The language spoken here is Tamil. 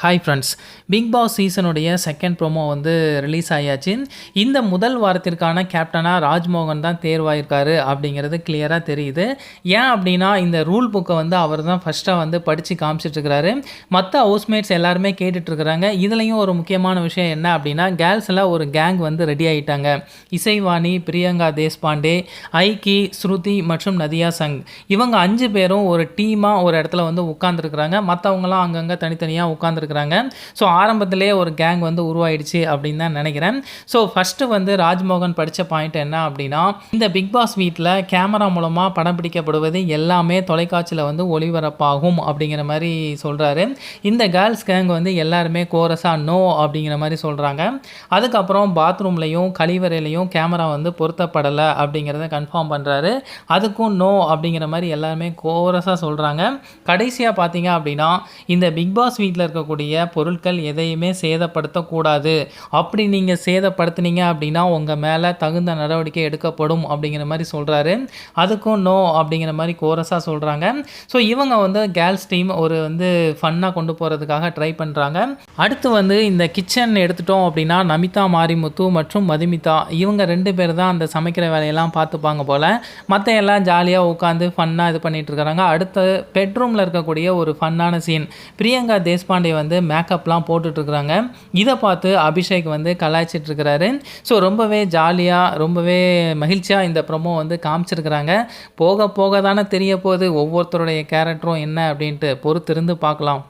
ஹாய் ஃப்ரெண்ட்ஸ், பிக் பாஸ் சீசனுடைய செகண்ட் ப்ரோமோ வந்து ரிலீஸ் ஆயாச்சு. இந்த முதல் வாரத்திற்கான கேப்டனாக ராஜ்மோகன் தான் தேர்வாயிருக்காரு அப்படிங்கிறது கிளியராக தெரியுது. ஏன் அப்படின்னா இந்த ரூல் புக்கை வந்து அவர் தான் ஃபஸ்ட்டாக வந்து படித்து காமிச்சிட்ருக்கிறாரு. மற்ற ஹவுஸ்மேட்ஸ் எல்லாருமே கேட்டுட்ருக்குறாங்க. இதுலேயும் ஒரு முக்கியமான விஷயம் என்ன அப்படின்னா, கேர்ள்ஸில் ஒரு கேங் வந்து ரெடி ஆகிட்டாங்க. இசைவாணி, பிரியங்கா தேஷ்பாண்டே, ஐக்கி, ஸ்ருதி மற்றும் நதியா சங், இவங்க 5 பேரும் ஒரு டீமாக ஒரு இடத்துல வந்து உட்காந்துருக்குறாங்க. மற்றவங்களாம் அங்கங்கே தனித்தனியாக உட்காந்துருக்குறாங்க. ஸோ ஆரம்பத்திலே ஒரு கேங் வந்து உருவாயிடுச்சு அப்படின்னு தான் நினைக்கிறேன். ஸோ ஃபஸ்ட்டு வந்து ராஜ்மோகன் படித்த பாயிண்ட் என்ன அப்படின்னா, இந்த பிக் பாஸ் வீட்டில் கேமரா மூலமாக படம் பிடிக்கப்படுவது எல்லாமே தொலைக்காட்சியில் வந்து ஒளிபரப்பாகும் அப்படிங்கிற மாதிரி சொல்கிறாரு. இந்த கேர்ள்ஸ் கேங் வந்து எல்லாருமே கோரஸாக நோ அப்படிங்கிற மாதிரி சொல்கிறாங்க. அதுக்கப்புறம் பாத்ரூம்லையும் கழிவறையிலையும் கேமரா வந்து பொருத்தப்படலை அப்படிங்கிறத கன்ஃபார்ம் பண்ணுறாரு. அதுக்கும் நோ அப்படிங்கிற மாதிரி எல்லாருமே கோரஸாக சொல்கிறாங்க. கடைசியாக பார்த்தீங்க அப்படின்னா, இந்த பிக் பாஸ் வீட்டில் இருக்கக்கூடிய பொருட்கள் எதையுமே சேதப்படுத்தக்கூடாது. அப்படி நீங்கள் சேதப்படுத்துனீங்க அப்படின்னா உங்கள் மேலே தகுந்த நடவடிக்கை எடுக்கப்படும் அப்படிங்கிற மாதிரி சொல்கிறாரு. அதுக்கும் நோ அப்படிங்கிற மாதிரி கோரஸாக சொல்கிறாங்க. ஸோ இவங்க வந்து கேர்ள்ஸ் டீம் ஒரு வந்து ஃபன்னாக கொண்டு போகிறதுக்காக ட்ரை பண்ணுறாங்க. அடுத்து வந்து இந்த கிச்சன் எடுத்துட்டோம் அப்படின்னா, நமிதா மாரிமுத்து மற்றும் மதுமிதா, இவங்க 2 பேர் தான் அந்த சமைக்கிற வேலையெல்லாம் பார்த்துப்பாங்க போல். மற்ற எல்லாம் ஜாலியாக உட்காந்து ஃபன்னாக இது பண்ணிகிட்டு இருக்கிறாங்க. அடுத்து பெட்ரூமில் இருக்கக்கூடிய ஒரு ஃபன்னான சீன், பிரியங்கா தேஷ்பாண்டே வந்து மேக்கப்லாம் போட்டுட்ருக்குறாங்க. இதை பார்த்து அபிஷேக் வந்து கலாய்ச்சிட்ருக்கிறாரு. ஸோ ரொம்பவே ஜாலியாக ரொம்பவே மகிழ்ச்சியாக இந்த ப்ரோமோ வந்து காமிச்சிருக்கிறாங்க. போக போக தானே தெரிய போகுது ஒவ்வொருத்தருடைய கேரக்டரும் என்ன அப்படின்ட்டு. பொறுத்திருந்து பார்க்கலாம்.